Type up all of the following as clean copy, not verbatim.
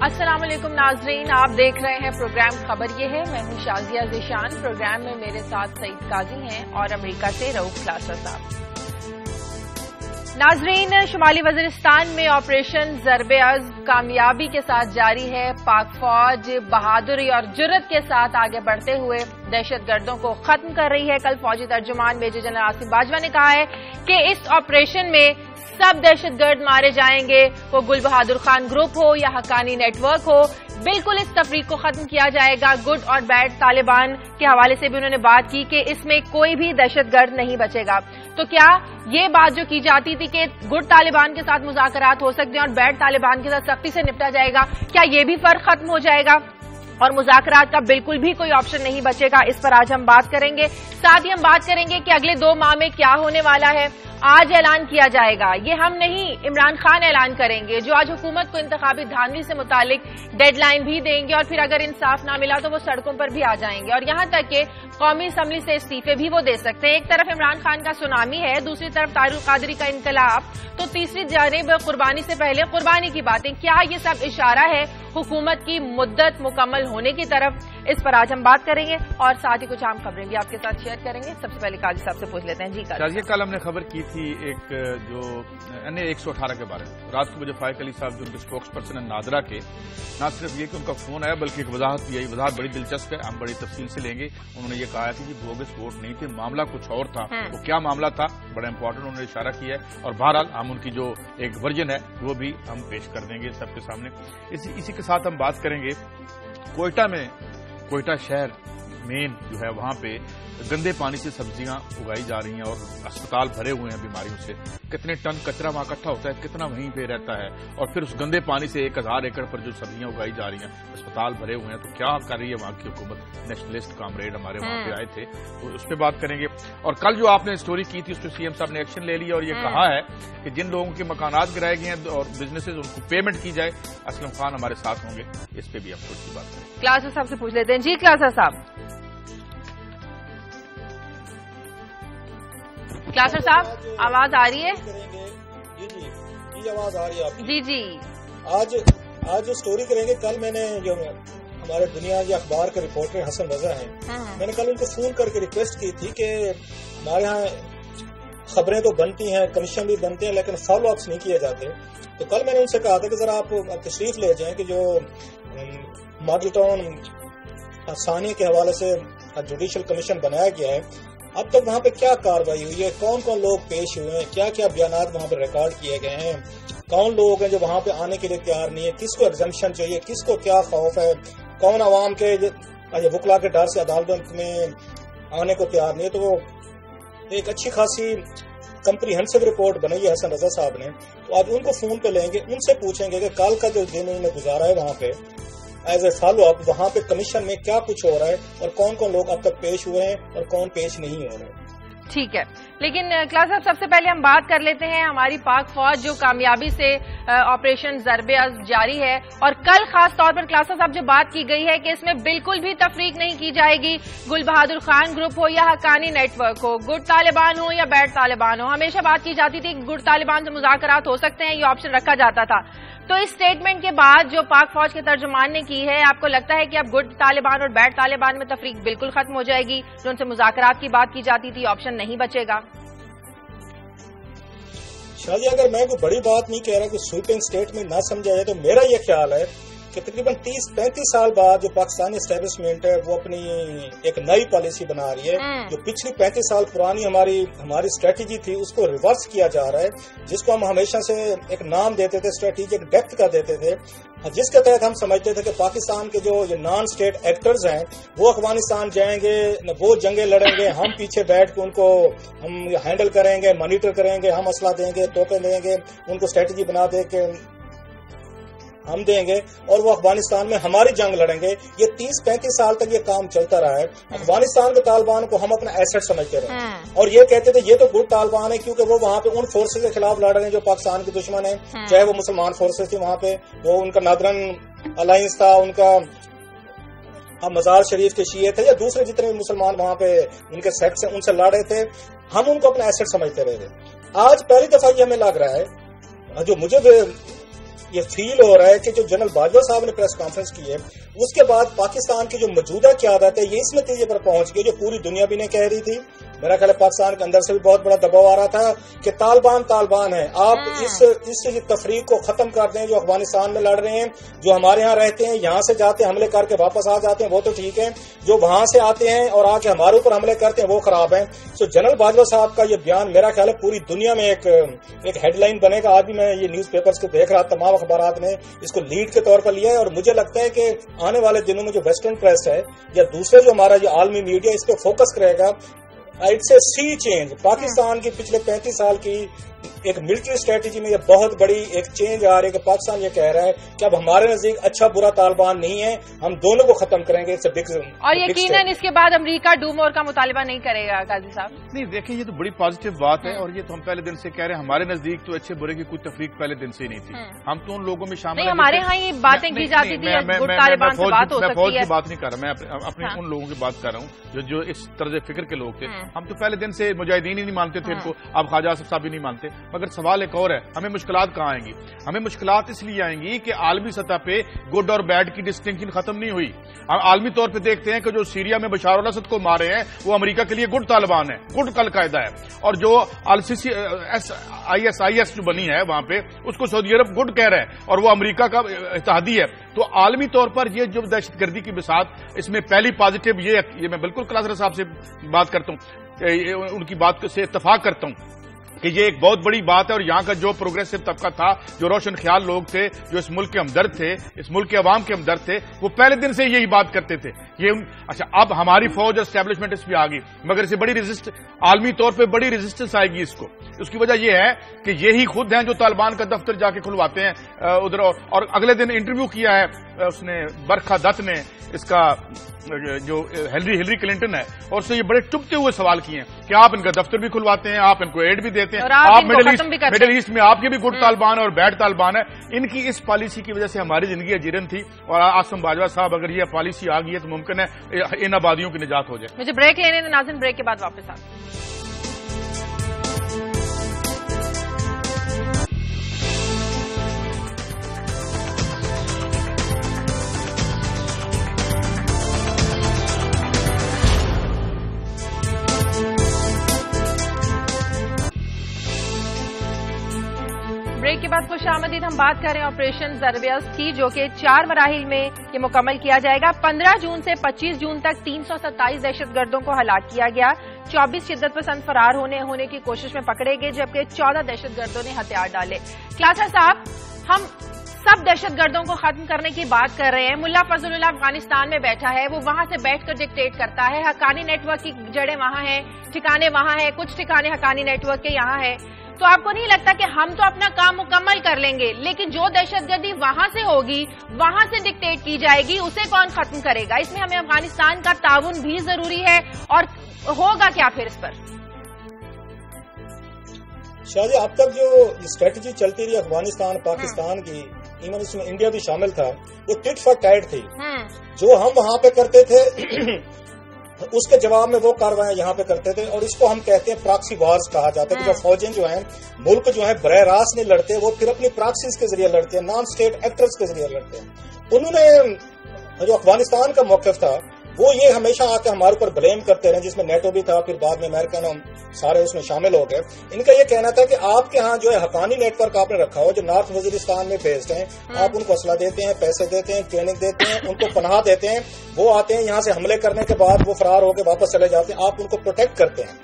السلام علیکم ناظرین، آپ دیکھ رہے ہیں پروگرام خبر یہ ہے۔ میں ہوں شازیہ ذیشان۔ پروگرام میں میرے ساتھ سعید قاضی ہیں اور امریکہ سے رؤوف کلاسا صاحب۔ ناظرین، شمالی وزیرستان میں آپریشن ضرب عضب کامیابی کے ساتھ جاری ہے۔ پاک فوج بہادری اور جرت کے ساتھ آگے بڑھتے ہوئے دہشت گردوں کو ختم کر رہی ہے۔ کل فوجی ترجمان میجر جنرل آصف باجوہ نے کہا ہے کہ اس آپریشن میں سب دہشت گرد مارے جائیں گے، وہ گل بہادر خان گروپ ہو یا حقانی نیٹ ورک ہو، بالکل اس تفریق کو ختم کیا جائے گا۔ گڈ اور بیڈ طالبان کے حوالے سے بھی انہوں نے بات کی کہ اس میں کوئی بھی دہشت گرد نہیں بچے گا۔ تو کیا یہ بات جو کی جاتی تھی کہ گڈ طالبان کے ساتھ مذاکرات ہو سکتے ہیں اور بیڈ طالبان کے ساتھ سختی سے نپٹا جائے گا، کیا یہ بھی فرق ختم ہو جائے گا اور مذاکرات کا بالکل بھی کوئی آپشن نہیں بچے گا؟ اس پر آج ہم بات کریں گے۔ ساتھ ہی ہم بات کریں گے کہ اگلے 2 ماہ میں کیا ہونے والا ہے۔ آج اعلان کیا جائے گا، یہ ہم نہیں، عمران خان اعلان کریں گے، جو آج حکومت کو انتخابی دھاندلی سے متعلق ڈیڈ لائن بھی دیں گے، اور پھر اگر انصاف نہ ملا تو وہ سڑکوں پر بھی آ جائیں گے، اور یہاں تک کہ قومی اسمبلی سے استعفے بھی وہ دے سکتے ہیں۔ ایک طرف عمران خان کا سونامی ہے، دوسری طرف طاہر القادری کا انقلاب، تو تیسری جانب قربانی سے پہلے قربانی کی باتیں۔ کیا یہ سب اشارہ ہے حکومت کی مدت مکمل ہونے کی طرف؟ اس پر آج ہم بات کریں گے اور ساتھ ہی کچھ عام خبریں بھی آپ کے ساتھ شیئر کریں گے۔ سب سے پہلے قاضی صاحب سے پوچھ لیتے ہیں۔ جی قاضی، کل ہم نے خبر کی تھی ایک جو NA-118 کے بارے میں، رات کو مجھے فائق علی صاحب جو ان کے اسپوکس پرسن ہیں نادرا کے، نہ صرف یہ کہ ان کا فون آیا بلکہ ایک وضاحت بھی آئی۔ وضاحت بڑی دلچسپ ہے، ہم بڑی تفصیل سے لیں گے۔ انہوں نے یہ کہا کہ بوگس ووٹ نہیں تھے، معاملہ کچھ اور تھا۔ وہ کیا معاملہ تھا، بڑا امپورٹنٹ انہوں نے اشارہ کیا ہے، اور بہرحال ہم ان کی جو ایک ورژن ہے وہ بھی ہم پیش کر دیں گے سب کے سامنے۔ اسی کے ساتھ ہم بات کریں گے کوئٹہ میں، کوئٹہ شہر مین جو ہے وہاں پہ گندے پانی سے سبزیاں اگائی جا رہی ہیں اور اسپتال بھرے ہوئے ہیں بیماریوں سے۔ کتنے ٹن کچرا وہاں اکٹھا ہوتا ہے، کتنا وہیں پہ رہتا ہے، اور پھر اس گندے پانی سے 1000 ایکڑ پر جو سبزیاں اگائی جا رہی ہیں، اسپتال بھرے ہوئے ہیں، تو کیا کر رہی ہے وہاں کی حکومت؟ نیشنلسٹ کامریڈ ہمارے وہاں پہ آئے تھے تو اس پہ بات کریں گے۔ اور کل جو آپ نے اسٹوری کی تھی اس پہ CM صاحب نے ایکشن لے لیا اور یہ کہا ہے کہ جن لوگوں کے مکانات گرائے گئے ہیں اور بزنسز، ان کو پیمنٹ کی جائے۔ اسلم خان ہمارے ساتھ ہوں گے، اس پہ بھی ہم تھوڑی سی بات کریں گے۔ کلاسا صاحب سے پوچھ لیتے ہیں۔ جی کلاسا صاحب، کلاسر صاحب آواز آ رہی ہے؟ جی آواز آ رہی ہے آپ؟ جی جی، آج جو سٹوری کریں گے، کل میں نے جو ہمارے دنیا کے اخبار کے رپورٹر حسن رضا ہیں، میں نے کل ان کو فون کر کے ریکویسٹ کی تھی کہ ہمارے ہاں خبریں تو بنتی ہیں، کمیشن بھی بنتے ہیں، لیکن فالو اپس نہیں کیے جاتے۔ تو کل میں نے ان سے کہا تھا کہ ذرا آپ تشریف لے جائیں کہ جو ماڈل ٹاؤن ثانیہ کے حوالے سے جوڈیشل کمیشن بنایا گیا ہے، اب تک وہاں پہ کیا کاروائی ہوئی ہے، کون کون لوگ پیش ہوئے ہیں، کیا کیا بیانات وہاں پہ ریکارڈ کیے گئے ہیں، کون لوگ ہیں جو وہاں پہ آنے کے لیے تیار نہیں ہے، کس کو ایگزمپشن چاہیے، کس کو کیا خوف ہے، کون عوام کے وکلا کے ڈر سے عدالت میں آنے کو تیار نہیں ہے۔ تو وہ ایک اچھی خاصی کمپریہنسو رپورٹ بنائی ہے حسن رضا صاحب نے، تو آج ان کو فون پہ لیں گے، ان سے پوچھیں گے کہ کل کا جو دن انہوں نے گزارا ہے وہاں پہ ایز اے فالو اپ، وہاں پہ کمیشن میں کیا کچھ ہو رہا ہے اور کون کون لوگ اب تک پیش ہوئے ہیں اور کون پیش نہیں ہو رہے ہیں۔ ٹھیک ہے، لیکن کلاس صاحب سب سے پہلے ہم بات کر لیتے ہیں ہماری پاک فوج جو کامیابی سے آپریشن ضرب عضب جاری ہے، اور کل خاص طور پر کلاس صاحب جو بات کی گئی ہے کہ اس میں بالکل بھی تفریق نہیں کی جائے گی، گل بہادر خان گروپ ہو یا حقانی نیٹ ورک ہو، گڈ طالبان ہو یا بیڈ طالبان ہو۔ ہمیشہ بات کی جاتی تھی کہ گڈ طالبان سے مذاکرات ہو سکتے ہیں، یہ آپشن رکھا جاتا تھا۔ تو اس سٹیٹمنٹ کے بعد جو پاک فوج کے ترجمان نے کی ہے، آپ کو لگتا ہے کہ اب گڈ طالبان اور بیڈ طالبان میں تفریق بالکل ختم ہو جائے گی؟ جو ان سے مذاکرات کی بات کی جاتی تھی، آپشن نہیں بچے گا؟ شاید اگر میں کوئی بڑی بات نہیں کہہ رہا کہ سویپنگ اسٹیٹمنٹ نہ سمجھا جائے، تو میرا یہ خیال ہے کہ تقریباً 30-35 سال بعد جو پاکستانی اسٹیبلشمنٹ ہے وہ اپنی ایک نئی پالیسی بنا رہی ہے۔ جو پچھلی 35 سال پرانی ہماری اسٹریٹجی تھی اس کو ریورس کیا جا رہا ہے، جس کو ہم ہمیشہ سے ایک نام دیتے تھے، اسٹریٹجک ڈیپتھ کا دیتے تھے، جس کے تحت ہم سمجھتے تھے کہ پاکستان کے جو یہ نان اسٹیٹ ایکٹرز ہیں وہ افغانستان جائیں گے، وہ جنگیں لڑیں گے، ہم پیچھے بیٹھ کے ان کو ہم ہینڈل کریں گے، مانیٹر کریں گے، ہم اسلحہ دیں گے، توپیں دیں گے، ان کو اسٹریٹجی بنا دے کے ہم دیں گے اور وہ افغانستان میں ہماری جنگ لڑیں گے۔ یہ 30-35 سال تک یہ کام چلتا رہا ہے۔ افغانستان کے طالبان کو ہم اپنا ایسٹ سمجھتے رہے اور یہ کہتے تھے یہ تو گڈ طالبان ہے کیونکہ وہ وہاں پہ ان فورسز کے خلاف لڑ رہے ہیں جو پاکستان کے دشمن ہیں، چاہے وہ مسلمان فورسز تھی وہاں پہ، وہ ان کا نادرن الائنس تھا، ان کا مزار شریف کے شیعہ تھے یا دوسرے جتنے بھی مسلمان وہاں پہ ان کے سیکٹس ہیں ان سے لڑ رہے تھے، ہم ان کو اپنا ایسٹ سمجھتے رہے تھے۔ آج پہلی دفعہ یہ ہمیں لگ رہا ہے، جو مجھے یہ فیل ہو رہا ہے کہ جو جنرل باجوہ صاحب نے پریس کانفرنس کی ہے اس کے بعد پاکستان کی جو موجودہ قیادت ہے یہ اس نتیجے پر پہنچ گئی جو پوری دنیا بھی نہیں کہہ رہی تھی. میرا خیال ہے پاکستان کے اندر سے بھی بہت بڑا دباؤ آ رہا تھا کہ طالبان ہے. آپ اس تفریق کو ختم کر دیں جو افغانستان میں لڑ رہے ہیں, جو ہمارے ہاں رہتے ہیں, یہاں سے جاتے ہیں حملے کر کے واپس آ جاتے ہیں وہ تو ٹھیک ہے, جو وہاں سے آتے ہیں اور آ کے ہمارے اوپر حملے کرتے ہیں وہ خراب ہیں. سو جنرل باجوہ صاحب کا یہ بیان میرا خیال ہے پوری دنیا میں ایک ہیڈ لائن بنے گا. آج بھی میں یہ نیوز پیپرز کو دیکھ رہا, تمام اخبارات نے اس کو لیڈ کے طور پر لیا ہے, اور مجھے لگتا ہے کہ آنے والے دنوں میں جو ویسٹرن پریس ہے یا دوسرے جو ہمارا یہ عالمی میڈیا اس پہ فوکس کرے گا. It's a sea change. Pakistan کی پچھلے 35 سال کی ایک ملٹری اسٹریٹجی میں یہ بہت بڑی ایک چینج آ رہی ہے کہ پاکستان یہ کہہ رہا ہے کہ اب ہمارے نزدیک اچھا برا طالبان نہیں ہے, ہم دونوں کو ختم کریں گے. اور یقیناً اس کے بعد امریکہ ڈوم اور کا مطالبہ نہیں کرے گا. قاضی صاحب نہیں دیکھیں یہ تو بڑی پازیٹو بات ہے, اور یہ تو ہم پہلے دن سے کہہ رہے ہیں ہمارے نزدیک تو اچھے برے کی کوئی تفریق پہلے دن سے ہی نہیں تھی. ہم تو ان لوگوں میں شامل نہیں, ہمارے ہاں یہ باتیں کی جاتی تھی طالبان سے بات ہو سکتی ہے. میں فوج کی بات نہیں کر رہا, میں اپنے ان لوگوں کی بات کر رہا ہوں جو اس طرز فکر کے لوگ تھے. ہم تو پہلے دن سے مجاہدین ہی نہیں مانتے تھے ان کو, اب خواجہ آصف صاحب بھی نہیں مانتے. مگر سوال ایک اور ہے, ہمیں مشکلات کہاں آئیں گی؟ ہمیں مشکلات اس لیے آئیں گی کہ عالمی سطح پہ گڈ اور بیڈ کی ڈسٹنکشن ختم نہیں ہوئی. ہم عالمی طور پہ دیکھتے ہیں کہ جو سیریا میں بشار الاسد کو مارے ہیں وہ امریکہ کے لیے گڈ طالبان ہے, گڈ القاعدہ ہے, اور جو IS جو بنی ہے وہاں پہ اس کو سعودی عرب گڈ کہہ رہا ہے, اور وہ امریکہ کا اتحادی ہے. تو عالمی طور پر یہ جو دہشت گردی کی بساط, اس میں پہلی پازیٹو یہ میں بالکل کلاسرا صاحب سے بات کرتا ہوں, ان کی بات سے اتفاق کرتا ہوں کہ یہ ایک بہت بڑی بات ہے. اور یہاں کا جو پروگریسو طبقہ تھا, جو روشن خیال لوگ تھے, جو اس ملک کے ہمدرد تھے, اس ملک کے عوام کے ہمدرد تھے, وہ پہلے دن سے یہی بات کرتے تھے. اچھا اب ہماری فوج اور اسٹیبلشمنٹ اس پہ آ گئی, مگر اسے بڑی عالمی طور پہ بڑی ریزسٹنس آئے گی اس کو. اس کی وجہ یہ ہے کہ یہی خود ہیں جو طالبان کا دفتر جا کے کھلواتے ہیں ادھر, اور اگلے دن انٹرویو کیا ہے اس نے برکھا دت نے, اس کا جو ہلری کلنٹن ہے, اور اس سے یہ بڑے ٹپتے ہوئے سوال کیے ہیں کہ آپ ان کا دفتر بھی کھلواتے ہیں, آپ ان کو ایڈ بھی دیتے ہیں, آپ مڈل ایسٹ میں آپ کے بھی گڈ طالبان اور بیڈ طالبان ہے. ان کی اس پالیسی کی وجہ سے ہماری زندگی اجیرن تھی, اور آصم باجوہ صاحب اگر یہ پالیسی آ گئی ہے تو ممکن ہے ان آبادیوں کی نجات ہو جائے. مجھے بریک لینے دیں ناظرین, بریک کے بعد واپس آتے ہیں. بریک کے بعد خوش آمدید. ہم بات کر رہے ہیں آپریشن ضربِ اصل کی, جو کہ 4 مراحل میں یہ مکمل کیا جائے گا. 15 جون سے 25 جون تک 327 دہشت گردوں کو ہلاک کیا گیا. 24 شدت پسند فرار ہونے کی کوشش میں پکڑے گئے, جبکہ 14 دہشت گردوں نے ہتھیار ڈالے. کلاسرا صاحب, ہم سب دہشت گردوں کو ختم کرنے کی بات کر رہے ہیں. ملا فضل اللہ افغانستان میں بیٹھا ہے, وہ وہاں سے بیٹھ کر ڈکٹیٹ کرتا ہے. حقانی نیٹ ورک کی جڑیں وہاں ہیں, ٹھکانے وہاں ہیں, کچھ ٹھکانے حقانی نیٹ ورک کے یہاں ہیں. تو آپ کو نہیں لگتا کہ ہم تو اپنا کام مکمل کر لیں گے, لیکن جو دہشت گردی وہاں سے ہوگی, وہاں سے ڈکٹیٹ کی جائے گی, اسے کون ختم کرے گا؟ اس میں ہمیں افغانستان کا تعاون بھی ضروری ہے, اور ہوگا کیا پھر اس پر؟ شاہ جی, اب تک جو اسٹریٹجی چلتی رہی افغانستان پاکستان کی, ایون اس میں انڈیا بھی شامل تھا, وہ ٹٹ فار ٹیٹ تھی. جو ہم وہاں پہ کرتے تھے اس کے جواب میں وہ کاروائیاں یہاں پہ کرتے تھے, اور اس کو ہم کہتے ہیں پراکسی وارز کہا جاتا ہے. کہ جو فوجیں جو ہیں ملک جو ہے براہ راست نہیں لڑتے, وہ پھر اپنی پراکسیز کے ذریعے لڑتے ہیں, نان اسٹیٹ ایکٹرز کے ذریعے لڑتے ہیں. انہوں نے جو افغانستان کا موقف تھا وہ یہ ہمیشہ آ کے ہمارے اوپر بلیم کرتے رہے, جس میں نیٹو بھی تھا, پھر بعد میں امریکن سارے اس میں شامل ہو گئے. ان کا یہ کہنا تھا کہ آپ کے ہاں جو ہے حقانی نیٹ ورک آپ نے رکھا ہو, جو نارتھ وزیرستان میں بیسڈ ہیں, آپ ان کو اسلحہ دیتے ہیں, پیسے دیتے ہیں, ٹریننگ دیتے ہیں, ان کو پناہ دیتے ہیں, وہ آتے ہیں یہاں سے حملے کرنے کے بعد وہ فرار ہو کے واپس چلے جاتے ہیں, آپ ان کو پروٹیکٹ کرتے ہیں.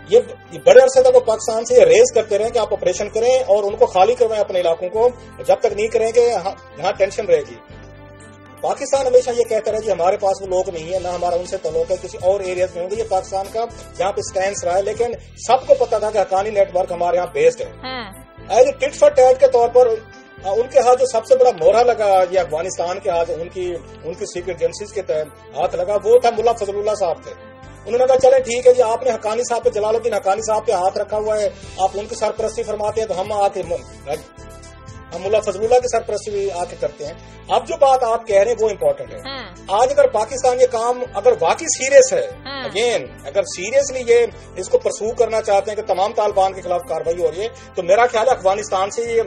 یہ بڑے عرصے تک وہ پاکستان سے یہ ریز کرتے رہے کہ آپ آپریشن کریں اور ان کو خالی کروائیں اپنے علاقوں کو, جب تک نہیں کریں گے یہاں ٹینشن رہے گی. پاکستان ہمیشہ یہ کہتا رہا کہ ہمارے پاس وہ لوگ نہیں ہے, نہ ہمارا ان سے تعلق ہے, کسی اور ایریاز میں ہوں گے. یہ پاکستان کا جہاں پہ سٹینس رہا ہے, لیکن سب کو پتا تھا کہ حقانی نیٹ ورک ہمارے یہاں بیسڈ ہے. As a tit for tat کے طور پر ان کے ہاتھ جو سب سے بڑا مورا لگا یہ افغانستان کے ہاتھ, ان کی سیکرٹ ایجنسیز کے تحت ہاتھ لگا, وہ تھا ملا فضل اللہ صاحب تھے. انہوں نے کہا چلے ٹھیک ہے جی, آپ نے حقانی صاحب پہ, جلال الدین حقانی صاحب پہ ہاتھ رکھا ہوا ہے, آپ ان کی سرپرستی فرماتے ہیں, تو ہم آ کے ہم ملا فضل اللہ کی سرپرستی بھی آ کے کرتے ہیں. اب جو بات آپ کہہ رہے ہیں وہ امپورٹنٹ ہے. آج اگر پاکستان یہ کام اگر واقعی سیریس ہے, اگین اگر سیریسلی یہ اس کو پرسو کرنا چاہتے ہیں کہ تمام طالبان کے خلاف کارروائی ہو رہی ہے, تو میرا خیال ہے افغانستان سے یہ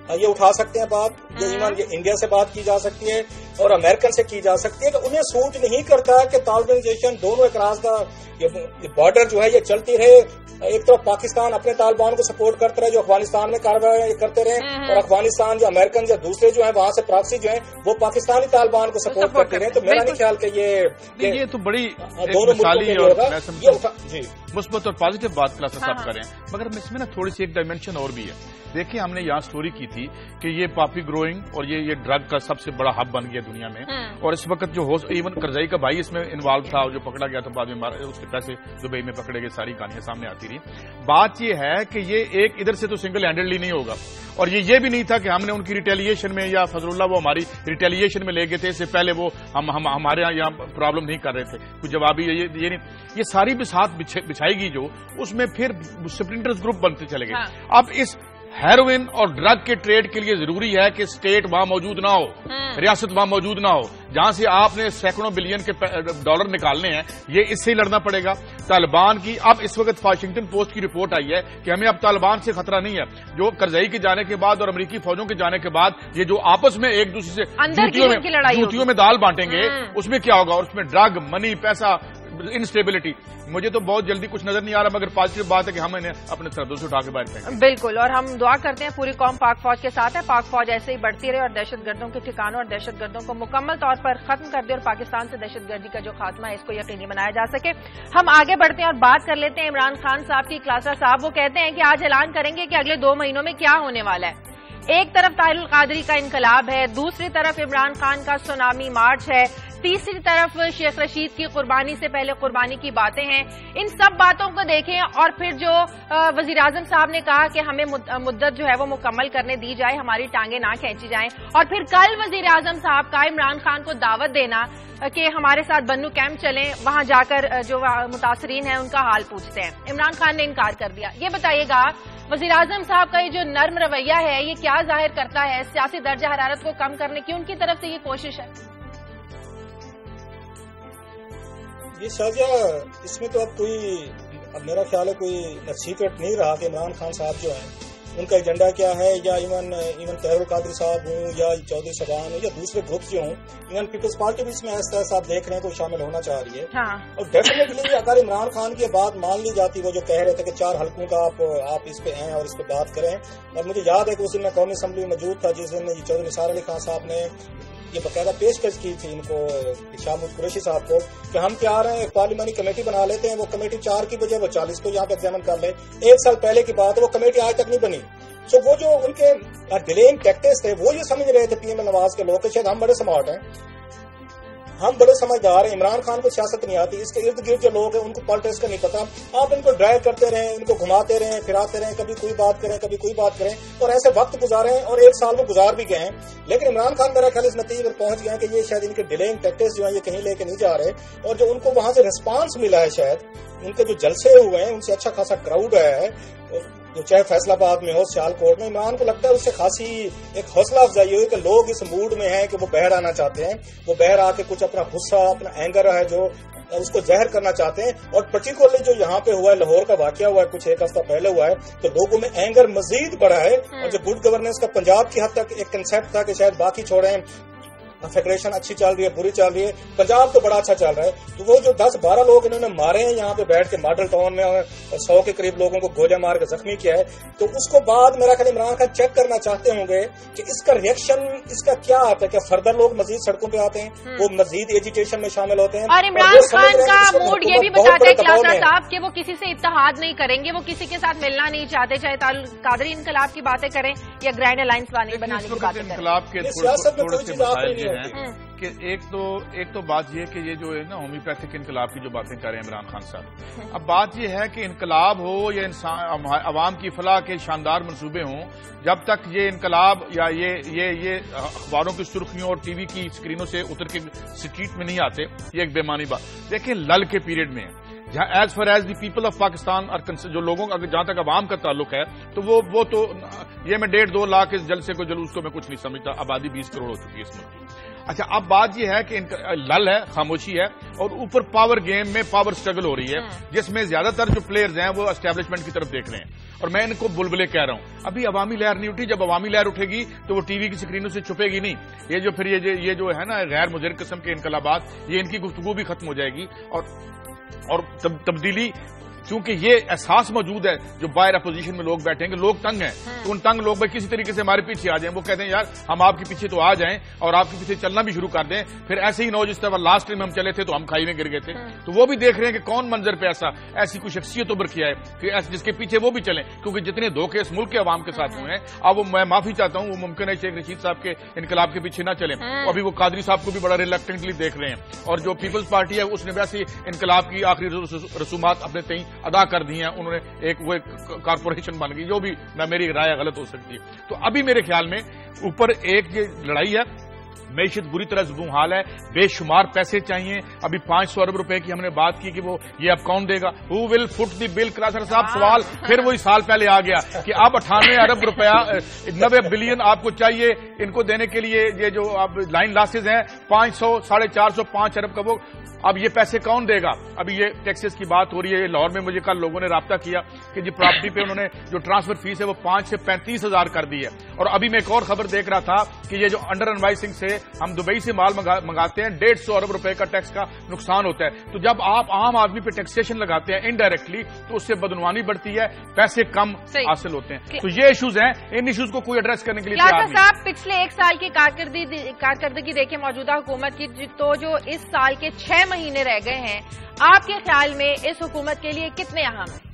یہ اٹھا سکتے ہیں بات، یہ ایون یہ انڈیا سے بات کی جا سکتی ہے اور امریکن سے کی جا سکتی ہے کہ انہیں سوٹ نہیں کرتا کہ طالبانائزیشن دونوں اکراس کا یہ بارڈر جو ہے یہ چلتی رہے. ایک طرف پاکستان اپنے طالبان کو سپورٹ کرتا رہے جو افغانستان میں کارروائی کرتے رہے، اور افغانستان جو امریکن یا دوسرے جو ہیں وہاں سے پراکسی جو ہیں وہ پاکستانی طالبان کو سپورٹ کرتے رہے. تو میرا نہیں خیال کہ یہ تو بڑی دونوں مثالی اور جی مثبت اور پازیٹو بات کلاس صاحب کریں، مگر اس میں نا تھوڑی سی ایک ڈائمینشن اور بھی ہے. دیکھیں ہم نے یہاں سٹوری کی تھی کہ یہ پاپی گروئنگ اور یہ ڈرگ کا سب سے بڑا ہب بن گیا دنیا میں، اور اس وقت جو ایون کرزئی کا بھائی اس میں انوالو تھا جو پکڑا گیا تھا، بعد میں اس کے پیسے دبئی میں پکڑے گئے، ساری کہانیاں سامنے آتی رہی. بات یہ ہے کہ یہ ایک ادھر سے تو سنگل ہینڈڈلی نہیں ہوگا، اور یہ بھی نہیں تھا کہ ہم نے ان کی ریٹیلیشن میں یا فضل اللہ وہ ہماری ریٹیلیشن میں لے گئے تھے، اس سے پہلے وہ ہمارے یہاں پرابلم نہیں کر رہے تھے کوئی جوابی. یہ ساری بساط بچھائے گی جو اس میں پھر سپرنٹرز گروپ بنتے چلے گئے. اب اس ہیروئن اور ڈرگ کے ٹریڈ کے لیے ضروری ہے کہ اسٹیٹ وہاں موجود نہ ہو، ریاست وہاں موجود نہ ہو، جہاں سے آپ نے سینکڑوں بلین کے ڈالر نکالنے ہیں. یہ اس سے ہی لڑنا پڑے گا طالبان کی. اب اس وقت واشنگٹن پوسٹ کی رپورٹ آئی ہے کہ ہمیں اب طالبان سے خطرہ نہیں ہے. جو کرزئی کے جانے کے بعد اور امریکی فوجوں کے جانے کے بعد یہ جو آپس میں ایک دوسرے سے جوتیوں میں دال بانٹیں گے، اس میں کیا ہوگا؟ اور اس میں ڈرگ، منی، پیسہ، انسٹیبلٹی. مجھے تو بہت جلدی کچھ نظر نہیں آ رہا، مگر پازیٹو بات ہے کہ ہم انہیں اپنے سرحدوں سے اٹھا کے باہر پھینکیں. بالکل، اور ہم دعا کرتے ہیں پوری قوم پاک فوج کے ساتھ ہے. پاک فوج ایسے ہی بڑھتی رہے اور دہشت گردوں کے ٹھکانوں اور دہشت گردوں کو مکمل طور پر ختم کر دے، اور پاکستان سے دہشت گردی کا جو خاتمہ ہے اس کو یقینی بنایا جا سکے. ہم آگے بڑھتے ہیں اور بات کر لیتے ہیں عمران خان صاحب کی. کلاسا صاحب وہ کہتے ہیں کہ آج اعلان کریں گے کہ اگلے 2 مہینوں میں کیا ہونے والا ہے. ایک طرف طاہر القادری کا انقلاب ہے، دوسری طرف عمران خان کا سونامی مارچ ہے، تیسری طرف شیخ رشید کی قربانی سے پہلے قربانی کی باتیں ہیں. ان سب باتوں کو دیکھیں اور پھر جو وزیراعظم صاحب نے کہا کہ ہمیں مدت جو ہے وہ مکمل کرنے دی جائے، ہماری ٹانگیں نہ کھینچی جائیں، اور پھر کل وزیراعظم صاحب کا عمران خان کو دعوت دینا کہ ہمارے ساتھ بنو کیمپ چلیں، وہاں جا کر جو متاثرین ہیں ان کا حال پوچھتے ہیں. عمران خان نے انکار کر دیا. یہ بتائیے گا وزیراعظم صاحب کا یہ جو نرم رویہ ہے یہ کیا ظاہر کرتا ہے؟ سیاسی درجہ حرارت کو کم کرنے کی ان کی طرف سے یہ کوشش ہے؟ یہ شاہجہ اس میں تو اب میرا خیال ہے کوئی سیکرٹ نہیں رہا کہ عمران خان صاحب جو ہیں ان کا ایجنڈا کیا ہے، یا ایون طاہر القادری صاحب ہوں یا چودھری شبان ہوں یا دوسرے گروپ جو ہوں، ایون پیپلز پارٹی بھی اس میں ایسا آپ دیکھ رہے ہیں کوئی شامل ہونا چاہ رہی ہے. اور ڈیفینیٹلی اگر عمران خان کی بات مان لی جاتی، وہ جو کہہ رہے تھے کہ 4 حلقوں کا آپ اس پہ ہیں اور اس پہ بات کریں، اور مجھے یاد ہے کہ اس دن میں قومی اسمبلی میں موجود تھا جس دن چودھری نثار علی خان صاحب نے یہ باقاعدہ پیشکش کی تھی ان کو، شاہ محمود قریشی صاحب کو، کہ ہم تیار ہیں ایک پارلیمانی کمیٹی بنا لیتے ہیں. وہ کمیٹی 4 کی بجائے وہ 40 کو یہاں پہ ایگزامن کر لے. 1 سال پہلے کی بات ہے، وہ کمیٹی آج تک نہیں بنی. سو وہ جو ان کے ڈیلینگ ٹیکٹکس تھے وہ یہ سمجھ رہے تھے پی ایم نواز کے لوگ کہ شاید ہم بڑے سمارٹ ہیں، ہم بڑے سمجھدار ہیں، عمران خان کو سیاست نہیں آتی، اس کے ارد گرد جو لوگ ہیں ان کو پالیٹکس کا نہیں پتا. آپ ان کو ڈرائیو کرتے رہیں، ان کو گھماتے رہیں، پھراتے رہیں، کبھی کوئی بات کریں کبھی کوئی بات کریں، اور ایسے وقت گزارے اور 1 سال وہ گزار بھی گئے ہیں. لیکن عمران خان میرا خیال اس نتیجے پر پہنچ گئے ہیں کہ یہ شاید ان کے ڈیلینگ ٹیکٹکس جو ہیں یہ کہیں لے کے نہیں جا رہے، اور جو ان کو وہاں سے ریسپانس ملا ہے، شاید ان کے جو جلسے ہوئے ہیں ان سے اچھا خاصا کراؤڈ ہے، جو چاہے فیصلہ آباد میں ہو، سیال کوٹ میں. عمران کو لگتا ہے اس سے خاصی ایک حوصلہ افزائی ہوئی کہ لوگ اس موڈ میں ہیں کہ وہ باہر آنا چاہتے ہیں، وہ باہر آ کے کچھ اپنا غصہ، اپنا اینگر ہے جو اس کو ظاہر کرنا چاہتے ہیں. اور پرٹیکولرلی جو یہاں پہ ہوا ہے، لاہور کا واقعہ ہوا ہے کچھ 1 ہفتہ پہلے ہوا ہے، تو لوگوں میں اینگر مزید بڑا ہے. اور جو گڈ گورننس کا پنجاب کی حد تک ایک کنسپٹ تھا کہ شاید باقی چھوڑیں، فیڈریشن اچھی چل رہی ہے، بری چل رہی ہے، پنجاب تو بڑا اچھا چل رہا ہے. تو وہ جو 10-12 لوگ انہوں نے مارے ہیں یہاں پہ بیٹھ کے ماڈل ٹاؤن میں، 100 کے قریب لوگوں کو گولے مار کے زخمی کیا ہے، تو اس کو بعد میرا خیال عمران خان چیک کرنا چاہتے ہوں گے کہ اس کا ریئیکشن اس کا کیا آتا ہے. کیا فردر لوگ مزید سڑکوں پہ آتے ہیں، وہ مزید ایجیٹیشن میں شامل ہوتے ہیں. اور عمران خان کا موڈ یہ بھی بتاتا ہے کلاسا صاحب کہ وہ کسی سے اتحاد نہیں کریں گے، وہ کسی کے ساتھ ملنا نہیں چاہتے، چاہے قادری انقلاب کی باتیں کریں یا گرینڈ الائنس بنانے کی باتیں کریں. سیاست میں کوئی چیز آخری نہیں ہوتی. کہ ایک تو بات یہ کہ یہ جو ہے نا ہومیوپیتھک انقلاب کی جو باتیں کر رہے ہیں عمران خان صاحب، اب بات یہ ہے کہ انقلاب ہو یا عوام کی فلاح کے شاندار منصوبے ہوں، جب تک یہ انقلاب یا یہ اخباروں کی سرخیوں اور ٹی وی کی اسکرینوں سے اتر کے اسٹریٹ میں نہیں آتے، یہ ایک بے معنی بات. دیکھیں لل کے پیریڈ میں as far as the people of Pakistan اور جو لوگوں کا جہاں تک عوام کا تعلق ہے تو وہ تو یہ میں 1.5-2 لاکھ اس جلسے کو جلوس کو میں کچھ نہیں سمجھتا. آبادی 20 کروڑ ہو چکی ہے اس ملک کی. اچھا اب بات یہ ہے کہ ان کا لل ہے, خاموشی ہے, اور اوپر پاور گیم میں پاور سٹرگل ہو رہی ہے جس میں زیادہ تر جو پلیئرز ہیں وہ اسٹیبلشمنٹ کی طرف دیکھ رہے ہیں, اور میں ان کو بلبلے کہہ رہا ہوں. ابھی عوامی لہر نہیں اٹھی, جب عوامی لہر اٹھے گی تو وہ ٹی وی کی سکرینوں سے چھپے گی نہیں. یہ جو پھر یہ جو ہے نا غیر مضر قسم کے انقلابات, یہ ان کی گفتگو بھی ختم ہو جائے گی, اور تبدیلی, کیونکہ یہ احساس موجود ہے جو باہر اپوزیشن میں لوگ بیٹھیں گے, لوگ تنگ ہیں, تو ان تنگ لوگ بھائی کسی طریقے سے ہمارے پیچھے آ جائیں. وہ کہتے ہیں یار ہم آپ کے پیچھے تو آ جائیں اور آپ کے پیچھے چلنا بھی شروع کر دیں, پھر ایسے ہی نہ ہو جس طرح لاسٹ ٹائم ہم چلے تھے تو ہم کھائی میں گر گئے تھے. تو وہ بھی دیکھ رہے ہیں کہ کون منظر پہ ایسی کوئی شخصیت ابھر کے آئے کہ جس کے پیچھے وہ بھی چلیں, کیونکہ جتنے دھوکے اس ملک کے عوام کے ساتھ ہوئے ہیں. اب وہ میں معافی چاہتا ہوں, وہ ممکن ہے شیخ رشید صاحب کے انقلاب کے پیچھے نہ چلیں. ابھی وہ قادری صاحب کو بھی بڑا ریلیکٹنٹلی دیکھ رہے ہیں, اور جو پیپلز پارٹی ہے اس نے ویسے انقلاب کی آخری رسومات اپنے تئیں ادا کر دی ہیں. انہوں نے وہ ایک کارپوریشن بن گئی, جو بھی نہ میری رائے غلط ہو سکتی ہے. تو ابھی میرے خیال میں اوپر ایک یہ لڑائی ہے, معیشت بری طرح زبوں حال ہے, بے شمار پیسے چاہیے. ابھی 500 ارب روپے کی ہم نے بات کی کہ وہ یہ اب کون دے گا, ہو ول فٹ دی بل. کلاسر صاحب سوال پھر وہی سال پہلے آ گیا کہ اب 98 ارب روپیہ 90 بلین آپ کو چاہیے ان کو دینے کے لیے. یہ جو اب لائن لاسز ہیں 500, 450, 5 ارب کا, وہ اب یہ پیسے کون دے گا؟ ابھی یہ ٹیکسز کی بات ہو رہی ہے. لاہور میں مجھے کل لوگوں نے رابطہ کیا کہ جی پراپرٹی پہ انہوں نے جو ٹرانسفر فیس ہے وہ 5 سے 35 ہزار کر دی ہے. اور ابھی میں ایک اور خبر دیکھ رہا تھا کہ یہ جو انڈر انوائسنگ سے ہم دبئی سے مال منگاتے ہیں 150 ارب روپے کا ٹیکس کا نقصان ہوتا ہے. تو جب آپ عام آدمی پہ ٹیکسیشن لگاتے ہیں انڈائریکٹلی تو اس سے بدعنوانی بڑھتی ہے, پیسے کم حاصل ہوتے ہیں. تو یہ ایشوز ہیں, ان ایشوز کو کوئی ایڈریس کرنے کے لیے تیار نہیں. صاحب پچھلے 1 سال کی کارکردگی دیکھیں موجودہ حکومت کی, تو جو اس سال کے 6 مہینے رہ گئے ہیں, آپ کے خیال میں اس حکومت کے لیے کتنے اہم ہیں؟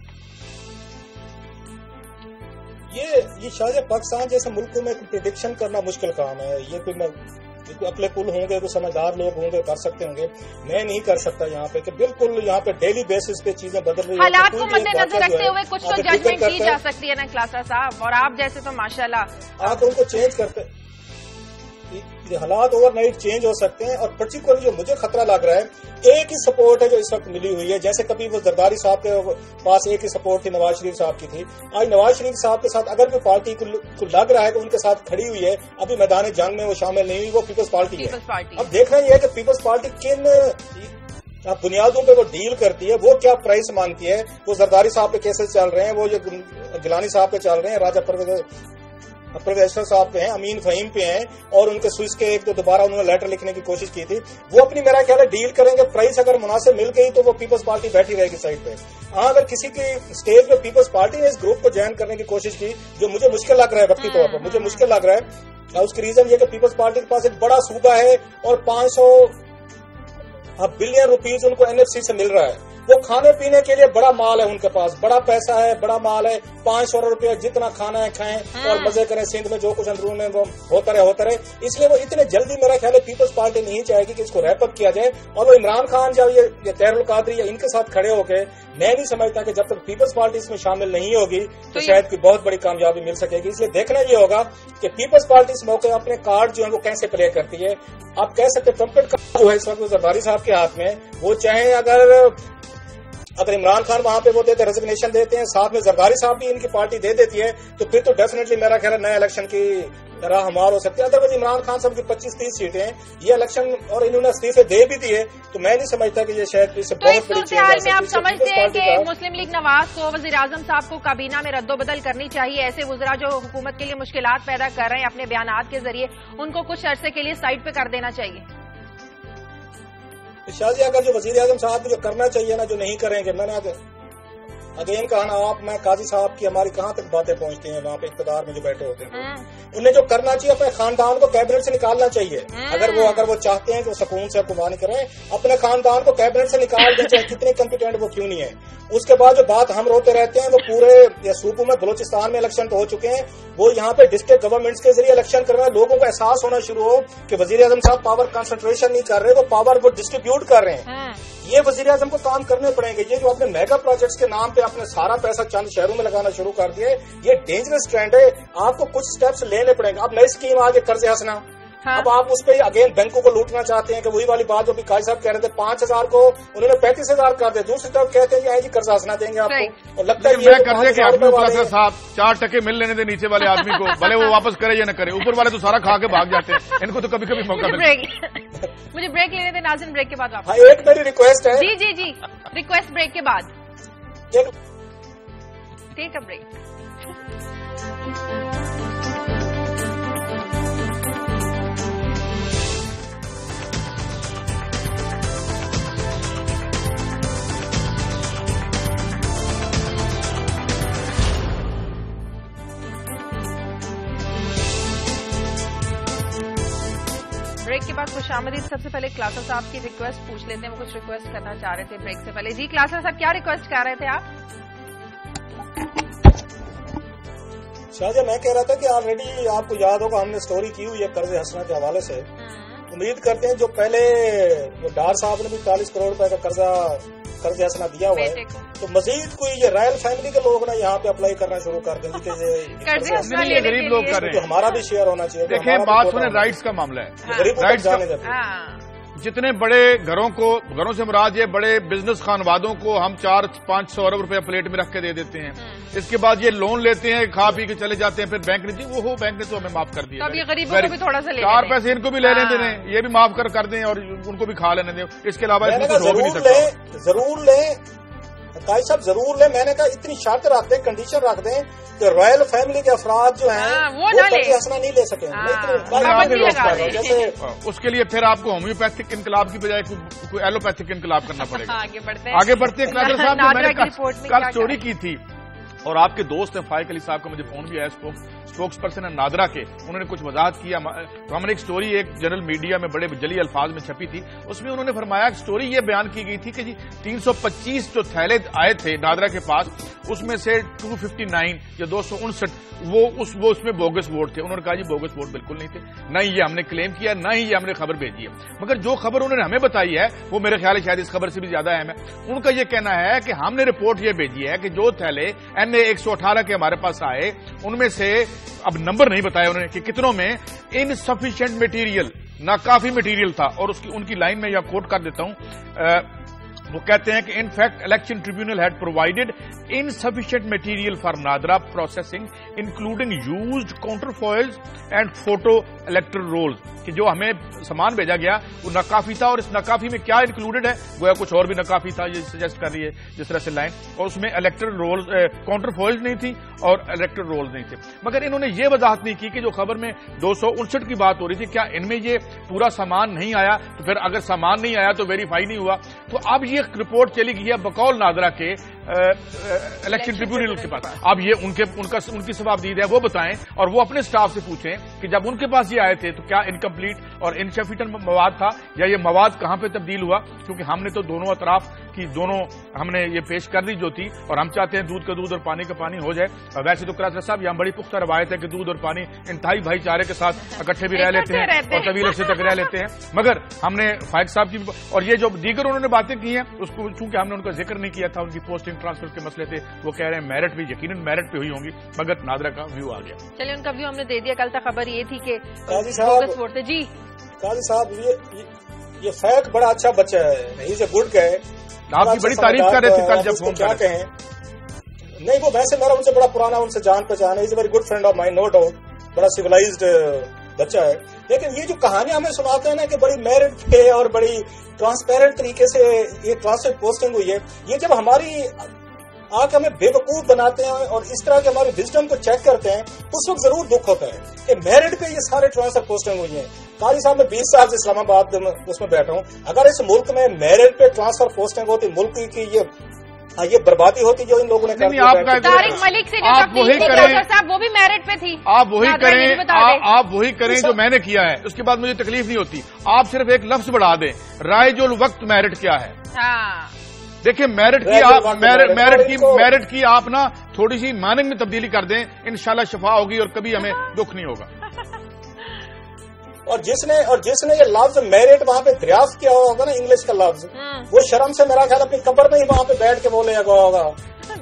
یہ شاید پاکستان جیسے ملکوں میں پریڈکشن کرنا مشکل کام ہے. یہ کوئی اپنے کل ہوں گے, کوئی سمجھدار لوگ ہوں گے, کر سکتے ہوں گے. میں نہیں کر سکتا یہاں پہ کہ بالکل یہاں پہ ڈیلی بیسس پہ چیزیں بدل رہی ہیں. حالات کو مد نظر رکھتے ہوئے کچھ تو ججمنٹ کی جا سکتی ہے نا کلاسا صاحب, اور آپ جیسے تو ماشاءاللہ آپ ان کو چینج کرتے. حالات اوور نائٹ چینج ہو سکتے ہیں, اور پرٹیکولر جو مجھے خطرہ لگ رہا ہے ایک ہی سپورٹ ہے جو اس وقت ملی ہوئی ہے. جیسے کبھی وہ زرداری صاحب کے پاس ایک ہی سپورٹ تھی, نواز شریف صاحب کی تھی. آج نواز شریف صاحب کے ساتھ اگر کوئی پارٹی کو لگ رہا ہے کہ ان کے ساتھ کھڑی ہوئی ہے, ابھی میدان جنگ میں وہ شامل نہیں ہوئی, وہ پیپلز پارٹی ہے. اب دیکھنا یہ ہے کہ پیپلز پارٹی کن بنیادوں پہ وہ ڈیل کرتی ہے, وہ کیا پرائس مانگتی ہے. وہ زرداری صاحب پہ کیسز چل رہے ہیں, وہ جو گیلانی صاحب پہ چل رہے ہیں, راجہ پرویز صاحب پہ ہیں, امین فہیم پہ ہیں, اور ان کے سوئس کے ایک جو دوبارہ انہوں نے لیٹر لکھنے کی کوشش کی تھی, وہ اپنی میرا خیال ہے ڈیل کریں گے. پرائس اگر مناسب مل گئی تو وہ پیپلز پارٹی بیٹھی رہے گی سائڈ پہ. ہاں اگر کسی کی اسٹیج پہ پیپلز پارٹی نے اس گروپ کو جوائن کرنے کی کوشش کی, جو مجھے مشکل لگ رہا ہے, وقتی طور پر مجھے مشکل لگ رہا ہے, اس کی ریزن یہ کہ پیپلز پارٹی کے پاس ایک بڑا صوبہ ہے اور 500 بلین روپیز ان کو NFC سے مل رہا ہے. وہ کھانے پینے کے لیے بڑا مال ہے ان کے پاس, بڑا پیسہ ہے, بڑا مال ہے. 500 روپیہ جتنا کھانا ہے کھائیں اور مزے کریں, سندھ میں جو کچھ اندرون میں وہ ہوتا رہے. اس لیے وہ اتنے جلدی میرا خیال ہے پیپلز پارٹی نہیں چاہے گی کہ اس کو ریپ اپ کیا جائے. اور وہ عمران خان جب یہ طاہر القادری یا ان کے ساتھ کھڑے ہو کے, میں نہیں سمجھتا کہ جب تک پیپلز پارٹی اس میں شامل نہیں ہوگی تو شاید کوئی بہت بڑی کامیابی مل سکے گی. اس لیے دیکھنا یہ ہوگا کہ پیپلز پارٹی اس موقع اپنے کارڈ جو ہیں وہ کیسے پلے کرتی ہے. آپ کہہ سکتے ٹرمپٹ کارڈ جو ہے اس وقت زرداری صاحب کے ہاتھ میں, وہ چاہیں اگر عمران خان وہاں پہ وہ دیتے ریزگنیشن دیتے ہیں, ساتھ میں زرداری صاحب بھی ان کی پارٹی دے دیتی ہے, تو پھر تو ڈیفینیٹلی میرا خیال ہے نئے الیکشن کی راہ ہموار ہو سکتی ہے. ادروائز عمران خان صاحب کی 25-30 سیٹیں ہیں, یہ الیکشن اور انہوں نے استعفے دے بھی دیے, تو میں نہیں سمجھتا کہ یہ شاید اس سے بہت بڑی چیز ہے. آپ سمجھتے ہیں کہ مسلم لیگ نواز کو, وزیر اعظم صاحب کو کابینہ میں رد و بدل کرنی چاہیے؟ ایسے وزراء جو حکومت کے لیے مشکلات پیدا کر رہے ہیں اپنے بیانات کے ذریعے, ان کو کچھ عرصے کے لیے سائڈ پہ کر دینا چاہیے. شاید اگر جو وزیر اعظم صاحب جو کرنا چاہیے نا, جو نہیں کریں گے, میں نے اگین کہا نا, آپ میں قاضی صاحب کی ہماری کہاں تک باتیں پہنچتی ہیں وہاں پہ اقتدار میں جو بیٹھے ہوتے ہیں, انہیں جو کرنا چاہیے اپنے خاندان کو کیبنٹ سے نکالنا چاہیے. اگر وہ چاہتے ہیں کہ وہ سکون سے حکمرانی کریں, اپنے خاندان کو کیبنٹ سے نکال دیں, چاہے کتنے کمپیٹنٹ وہ کیوں نہیں ہے. اس کے بعد جو بات ہم روتے رہتے ہیں, وہ پورے صوبوں میں بلوچستان میں الیکشن تو ہو چکے ہیں, وہ یہاں پہ ڈسٹرکٹ گورنمنٹس کے ذریعے الیکشن کروائے. لوگوں کو احساس ہونا شروع ہو کہ وزیر اعظم صاحب پاور کنسنٹریشن نہیں کر رہے, وہ پاور وہ ڈسٹریبیوٹ کر رہے ہیں. یہ وزیر اعظم کو کام کرنے پڑیں گے. یہ جو اپنے میگا پروجیکٹس کے نام پہ اپنے سارا پیسہ چند شہروں میں لگانا شروع کر دیا ہے, یہ ڈینجرس ٹرینڈ ہے. آپ کو کچھ سٹیپس لینے پڑیں گے. اب نئی اسکیم آگے قرض حسنا, اب آپ اس پہ اگین بینکوں کو لوٹنا چاہتے ہیں کہ وہی والی بات جو بھی قاضی صاحب کہہ رہے تھے 5,000 کو انہوں نے 35,000 کر دیا. دوسری طرف کہتے ہیں جی قرض ہنسنا دیں گے آپ کو, اور لگتا ہے میں قرضے کے آدمی کو صاحب 4 ٹکے مل لینے دے نیچے والے آدمی کو, بھلے وہ واپس کرے یا نہ کرے, اوپر والے تو سارا کھا کے بھاگ جاتے ہیں, ان کو تو کبھی کبھی موقع ملتا ہے. مجھے بریک لینے دے ناظرین, بریک کے بعد ہاں ایک میری ریکویسٹ ہے. جی جی جی ریکویسٹ بریک کے بعد. ٹیک اے بریک. بریک کے بعد خوش آمدید. سب سے پہلے کلاسر صاحب کی ریکویسٹ پوچھ لیتے ہیں, وہ کچھ ریکویسٹ کرنا چاہ رہے تھے بریک سے پہلے. جی کلاسر صاحب کیا ریکویسٹ کر رہے تھے آپ؟ شاہ جی میں کہہ رہا تھا کہ آلریڈی آپ کو یاد ہوگا ہم نے سٹوری کی ہوئی ہے قرض حسنہ کے حوالے سے. امید کرتے ہیں جو پہلے وہ ڈار صاحب نے بھی 40 کروڑ روپے کا قرض حسنہ دیا ہوا ہے, تو مزید کوئی یہ رائل فیملی کے لوگ نا یہاں پہ اپلائی کرنا شروع کر دیں کہ یہ غریب لوگ کر رہے ہیں, ہمارا بھی شیئر ہونا چاہیے. دیکھیں بات سنیں, رائٹس کا معاملہ ہے, رائٹس جتنے بڑے گھروں سے مراد یہ بڑے بزنس خانوادوں کو ہم 400-500 ارب روپے پلیٹ میں رکھ کے دے دیتے ہیں, اس کے بعد یہ لون لیتے ہیں, کھا پی کے چلے جاتے ہیں, پھر بینک نے وہ بینک نے تو ہمیں معاف کر دیا, تھوڑا سا 4 پیسے ان کو بھی لے لینے دیں, یہ بھی معاف کر دیں اور ان کو بھی کھا لینے دیں. اس کے علاوہ ضرور لیں قاضی صاحب, ضرور لیں. میں نے کہا اتنی شرط رکھ دیں, کنڈیشن رکھ دیں کہ رائل فیملی کے افراد جو ہیں وہ قرض حسنہ نہیں لے سکیں. جیسے اس کے لیے پھر آپ کو ہومیوپیتھک انقلاب کی بجائے کوئی ایلوپیتھک انقلاب کرنا پڑے گا. آگے بڑھتے ہیں. کلاسر صاحب میں نے کل چوری کی تھی اور آپ کے دوست ہیں فائق علی صاحب کا مجھے فون بھی آیا, اسپوکس پرسن ہے نادرا کے, انہوں نے کچھ وضاحت کیا. تو ہم نے ایک سٹوری ایک جنرل میڈیا میں بڑے جلی الفاظ میں چھپی تھی, اس میں انہوں نے فرمایا کہ سٹوری یہ بیان کی گئی تھی کہ جی 325 جو تھیلے آئے تھے نادرا کے پاس, اس میں سے 259 یا 259 وہ اس میں بوگس ووٹ تھے. انہوں نے کہا جی بوگس ووٹ بالکل نہیں تھے, نہ ہی یہ ہم نے کلیم کیا, نہ ہی یہ ہم نے خبر بھیجی ہے. مگر جو خبر انہوں نے ہمیں بتائی ہے وہ میرے خیال ہے شاید اس خبر سے بھی زیادہ اہم ہے. ان کا یہ کہنا ہے کہ ہم نے رپورٹ یہ بھیجی ہے کہ جو تھیلے NA 118 کے ہمارے پاس آئے ان میں سے, اب نمبر نہیں بتایا انہوں نے کہ کتنوں میں انسفیشینٹ مٹیریل, ناکافی مٹیریل تھا. اور ان کی لائن میں یا کوٹ کر دیتا ہوں, وہ کہتے ہیں کہ in fact election tribunal had provided insufficient material for Nadra processing including used counterfoils and photo electoral rolls, کہ جو ہمیں سامان بھیجا گیا وہ ناکافی تھا, اور اس ناکافی میں کیا انکلوڈڈ ہے, گویا کچھ اور بھی ناکافی تھا, یہ سجیسٹ کر رہی ہے جس طرح سے لائن, اور اس میں الیکٹرل رولز کاؤنٹرفوائلز نہیں تھی اور الیکٹرل رولز نہیں تھے. مگر انہوں نے یہ وضاحت نہیں کی کہ جو خبر میں 259 کی بات ہو رہی تھی کیا ان میں یہ پورا سامان نہیں آیا, تو پھر اگر سامان نہیں آیا تو ویریفائی نہیں ہوا. تو اب یہ رپورٹ چلی گئی ہے بقول نادرا کے الیکشن ٹریبیونل کے پاس. اب یہ ان کی ثوابدید ہے وہ بتائیں, اور وہ اپنے سٹاف سے پوچھیں کہ جب ان کے پاس یہ آئے تھے تو کیا انکمپلیٹ اور انسفیشینٹ مواد تھا, یا یہ مواد کہاں پہ تبدیل ہوا, کیونکہ ہم نے تو دونوں اطراف کی ہم نے یہ پیش کر دی جو تھی, اور ہم چاہتے ہیں دودھ کا دودھ اور پانی کا پانی ہو جائے. ویسے تو کلاسر صاحب یہاں بڑی پختہ روایت ہے کہ دودھ اور پانی انتہائی بھائی چارے کے ساتھ اکٹھے بھی رہ لیتے ہیں اور طویل عرصے تک رہ لیتے ہیں. مگر ہم نے فائق صاحب کی اور یہ جو دیگر انہوں نے باتیں کی ہیں اس کو چونکہ ہم نے ان کا ذکر نہیں کیا تھا, ان کی پوسٹنگ ٹرانسفر کے مسئلے تھے, وہ کہہ رہے ہیں میرٹ بھی یقیناً میرٹ پہ ہوئی ہوں گی, مگر نادرا کا ویو آ گیا. چلیے ان کا ویو ہم نے دے دیا. کل تک خبر یہ تھی کہ جی قاضی صاحب یہ فیک بڑا اچھا بچہ ہے, ہی از اے گڈ گائے. آپ کی بڑی تعریف کر رہے تھے کل جب فون کیا کہیں. نہیں وہ ویسے میرا ان سے بڑا پرانا ان سے جان پہچان ہے, is a very good friend of mine, no doubt, بڑا سیولائزڈ بچہ ہے. لیکن یہ جو کہانیاں ہمیں سناتے ہیں نا کہ بڑی میرٹ پہ اور بڑی ٹرانسپیرنٹ طریقے سے یہ ٹرانسفر پوسٹنگ ہوئی ہے, یہ جب ہماری آ کے ہمیں بے وقوف بناتے ہیں اور اس طرح کے ہماری وزڈم کو چیک کرتے ہیں, اس وقت ضرور دکھ ہوتا ہے کہ میرٹ پہ یہ سارے ٹرانسفر پوسٹنگ ہوئی ہیں. قاضی صاحب میں 20 سال سے اسلام آباد اس میں بیٹھا ہوں, اگر اس ملک میں میرٹ پہ ٹرانسفر پوسٹنگ ہوتی, ملک کی یہ بربادی ہوتی جو ان لوگوں نے طارق ملک سے صاحب وہ بھی میرٹ پہ تھی. آپ وہی کریں جو میں نے کیا ہے, اس کے بعد مجھے تکلیف نہیں ہوتی. آپ صرف ایک لفظ بڑھا دیں, رائج الوقت میرٹ کیا ہے. دیکھیں میرٹ کی آپ نا تھوڑی سی ماننگ میں تبدیلی کر دیں, انشاءاللہ شفا ہوگی اور کبھی ہمیں دکھ نہیں ہوگا. اور جس نے یہ لفظ میرٹ وہاں پہ دریافت کیا ہوگا نا, انگلش کا لفظ, وہ شرم سے میرا خیال اپنی قبر میں ہی وہاں پہ بیٹھ کے بولے گا ہوگا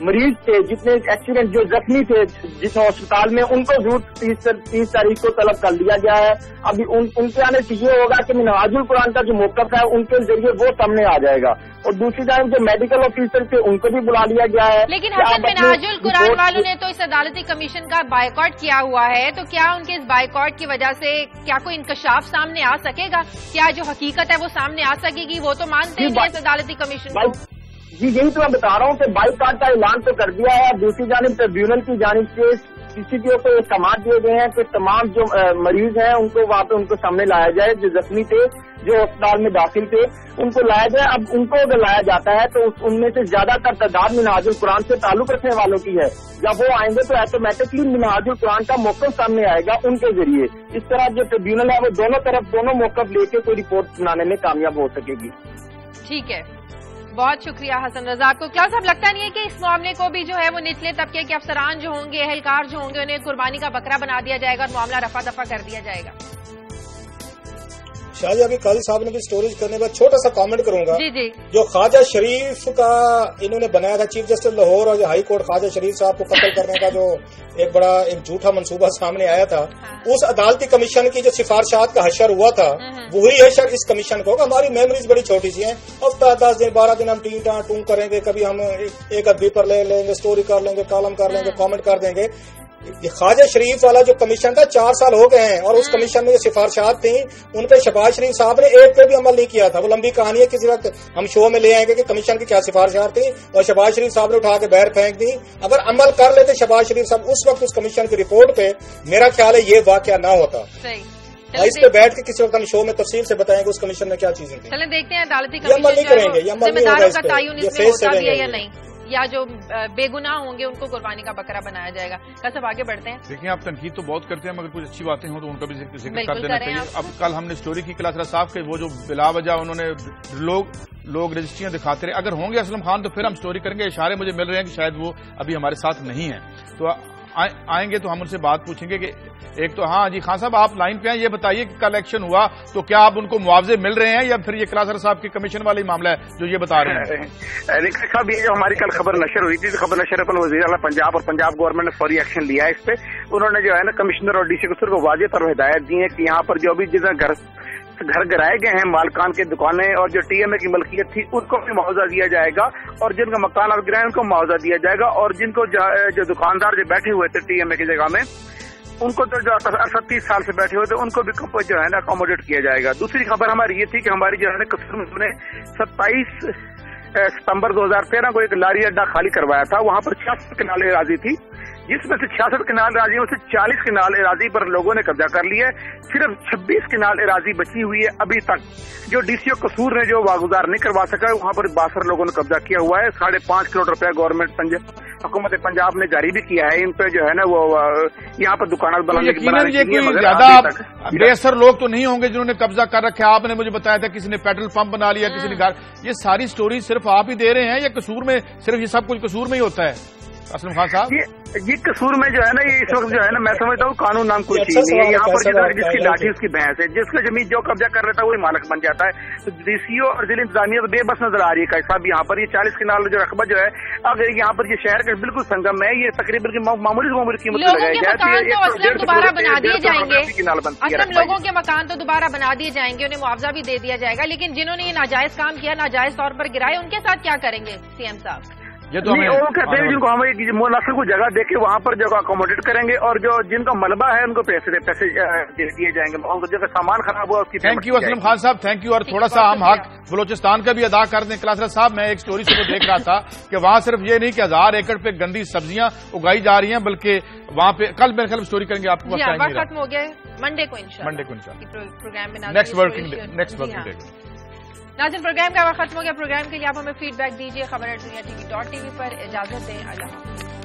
مریض تھے، جتنے ایکسیڈنٹ جو زخمی تھے جس ہسپتال میں، ان کو ضرور 30 تاریخ کو طلب کر لیا گیا ہے. ابھی ان کے آنے سے یہ ہوگا کہ منہاج القرآن کا جو موقف ہے ان کے ذریعے وہ سامنے آ جائے گا. اور دوسری جانب جو میڈیکل آفیسر تھے ان کو بھی بلا لیا گیا ہے. لیکن حسن منہاج القرآن والوں نے تو اس عدالتی کمیشن کا بائیکاٹ کیا ہوا ہے، تو کیا ان کے اس بائیکاٹ کی وجہ سے کیا کوئی انکشاف سامنے آ سکے گا؟ کیا جو حقیقت ہے وہ سامنے آ سکے گی؟ وہ تو مانتے ہیں اس عدالتی کمیشن کو. جی یہی تو میں بتا رہا ہوں کہ بائیکاٹ کا اعلان تو کر دیا ہے. دوسری جانب ٹریبیونل کی جانب سے CCTO کو احکامات دیے گئے ہیں کہ تمام جو مریض ہیں ان کو وہاں پہ ان کو سامنے لایا جائے، جو زخمی تھے جو اسپتال میں داخل تھے ان کو لایا جائے. اب ان کو اگر لایا جاتا ہے تو ان میں سے زیادہ تر تعداد منہاج القرآن سے تعلق رکھنے والوں کی ہے. جب وہ آئیں گے تو ایٹومیٹکلی منہاج القرآن کا موقف سامنے آئے گا ان کے ذریعے. اس طرح جو ٹریبیونل ہے وہ دونوں طرف دونوں موقف لے کے کوئی رپورٹ بنانے میں کامیاب ہو سکے گی. ٹھیک ہے، بہت شکریہ حسن رضا آپ کو. کیا صاحب لگتا نہیں ہے کہ اس معاملے کو بھی جو ہے وہ نچلے طبقے کے افسران جو ہوں گے، اہلکار جو ہوں گے، انہیں قربانی کا بکرا بنا دیا جائے گا اور معاملہ رفع دفع کر دیا جائے گا؟ شاہ جی ابھی قاضی صاحب نے بھی اسٹوریج کرنے کے بعد چھوٹا سا کامنٹ کروں گا. جی جی، جو خواجہ شریف کا انہوں نے بنایا تھا چیف جسٹس لاہور اور ہائی کورٹ، خواجہ شریف صاحب کو قتل کرنے کا جو ایک بڑا ایک جھوٹا منصوبہ سامنے آیا تھا، اس عدالتی کمیشن کی جو سفارشات کا حشر ہوا تھا وہی حشر اس کمیشن کو ہوگا. ہماری میموریز بڑی چھوٹی سی ہیں، ہفتہ 10 دن 12 دن ہم ٹوں کریں گے، کبھی ہم ایک ادبی پر لے لیں گے، اسٹوری کر لیں گے، کالم کر لیں گے، کامنٹ کر دیں گے. خواجہ شریف والا جو کمیشن تھا 4 سال ہو گئے ہیں، اور اس کمیشن میں جو سفارشات تھیں ان پہ شہباز شریف صاحب نے ایک پہ بھی عمل نہیں کیا تھا. وہ لمبی کہانی ہے، کسی وقت ہم شو میں لے آئیں گے کہ کمیشن کی کیا سفارشات تھیں اور شہباز شریف صاحب نے اٹھا کے باہر پھینک دی. اگر عمل کر لیتے شہباز شریف صاحب اس وقت اس کمیشن کی رپورٹ پہ، میرا خیال ہے یہ واقعہ نہ ہوتا. اس پہ بیٹھ کے کسی وقت ہم شو میں تفصیل سے بتائیں گے اس کمیشن میں کیا چیزیں تھیں. چلیں دیکھتے ہیں عدالتی کمیشن عمل نہیں کریں گے، یہ عمل نہیں ہوگا اس پہ، یہ فیس سے یا نہیں، یا جو بے گناہ ہوں گے ان کو قربانی کا بکرا بنایا جائے گا. سب آگے بڑھتے ہیں. دیکھیں آپ تنقید تو بہت کرتے ہیں مگر کچھ اچھی باتیں ہوں تو ان کا بھی ذکر کر دینا چاہیے. اب کل ہم نے اسٹوری کی کلاس صاحب کے وہ جو بلا وجہ انہوں نے لوگ رجسٹریاں دکھاتے رہے. اگر ہوں گے اسلم خان تو پھر ہم اسٹوری کریں گے. اشارے مجھے مل رہے ہیں کہ شاید وہ ابھی ہمارے ساتھ نہیں ہیں، تو آئیں گے تو ہم ان سے بات پوچھیں گے کہ ایک تو ہاں جی خان صاحب آپ لائن پہ ہیں، یہ بتائیے کہ کل ایکشن ہوا تو کیا آپ ان کو معاوضے مل رہے ہیں یا پھر یہ کلاسر صاحب کے کمیشن والا ہی معاملہ ہے جو یہ بتا رہے ہیں؟ صاحب یہ جو ہماری کل خبر نشر ہوئی تھی، خبر نشر پر وزیر اعلیٰ پنجاب اور پنجاب گورنمنٹ نے فوری ایکشن لیا ہے اس پہ. انہوں نے جو ہے نا کمشنر اور DC کو واضح طور ہدایت دی ہے کہ یہاں پر جو بھی جتنا گھر گرائے گئے ہیں مالکان کے دکانیں اور جو TMA کی ملکیت تھی ان کو بھی معاوضہ دیا جائے گا، اور جن کا مکان اب گرائے ان کو معاوضہ دیا جائے گا، اور جن کو جو دکاندار جو بیٹھے ہوئے تھے TMA کی جگہ میں ان کو تو جو 30 سال سے بیٹھے ہوئے تھے ان کو بھی جو ہے نا اکوموڈیٹ کیا جائے گا. دوسری خبر ہماری یہ تھی کہ ہماری جو ہے نا قصور نے 27 ستمبر 2013 کو ایک لاری اڈا خالی کروایا تھا. وہاں پر 66 کنال اراضی تھی، جس میں سے 66 کنال اراضی میں سے 40 کنال اراضی پر لوگوں نے قبضہ کر لیا ہے. صرف 26 کنال اراضی بچی ہوئی ہے ابھی تک، جو DCO قصور نے جو واگزار نہیں کروا سکا. وہاں پر 62 لوگوں نے قبضہ کیا ہوا ہے. 5.5 کروڑ روپیہ گورنمنٹ حکومت پنجاب نے جاری بھی کیا ہے. ان پہ جو ہے نا وہ یہاں پر دکانات بنانے کوئی زیادہ بے اثر لوگ تو نہیں ہوں گے جنہوں نے قبضہ کر رکھا ہے. آپ نے مجھے بتایا تھا کسی نے پیٹرول پمپ بنا لیا، کسی نے گھر. یہ ساری سٹوری صرف آپ ہی دے رہے ہیں یا قصور میں صرف یہ سب کچھ قصور میں ہی ہوتا ہے اسلم خان صاحب؟ یہ قصور میں جو ہے نا یہ اس وقت جو ہے نا میں سمجھتا ہوں قانون نام کوئی چیز نہیں ہے. یہاں پر جس کی لاٹھی اس کی بھینس ہے، جس کا زمین جو قبضہ کر لیتا ہے وہی مالک بن جاتا ہے. تو DCO اور ضلع انتظامیہ بے بس نظر آ رہی ہے صاحب. یہاں پر یہ 40 کنال جو رقبہ جو ہے اگر یہاں پر یہ شہر کا بالکل سنگم ہے، یہ تقریباً معمولی قیمت لگائی جائے. دوبارہ بنا دیے جائیں گے لوگوں کے مکان تو دوبارہ بنا دیے جائیں گے، انہیں معاوضہ بھی دے دیا جائے گا. لیکن جنہوں نے یہ ناجائز کام کیا، ناجائز طور پر گرائے، ان کے ساتھ کیا کریں گے CM صاحب؟ یہ تو وہ کہتے ہیں جن کو ہمیں مناسب کو جگہ دے کے وہاں پر جو اکوموڈیٹ کریں گے، اور جو جن کا ملبہ ہے ان کو پیسے دیے جائیں گے. جگہ سامان خراب ہوا اس کی. تھینک یو اسلم خان صاحب، تھینک یو. اور تھوڑا سا ہم حق بلوچستان کا بھی ادا کر دیں. کلاسرا صاحب میں ایک سٹوری سے وہ دیکھ رہا تھا کہ وہاں صرف یہ نہیں کہ 1000 ایکڑ پہ گندی سبزیاں اگائی جا رہی ہیں، بلکہ وہاں پہ کل میرے خیال اسٹوری کریں گے. آپ کو ختم ہو گیا، منڈے کو پروگرام میں نیکسٹ ورکنگ ڈے. ناظرین پروگرام کا وقت ختم ہو گیا. پروگرام کے لیے آپ ہمیں فیڈ بیک دیجیے. خبر دنیا TV.tv پر. اجازت دیں. اللہ حافظ.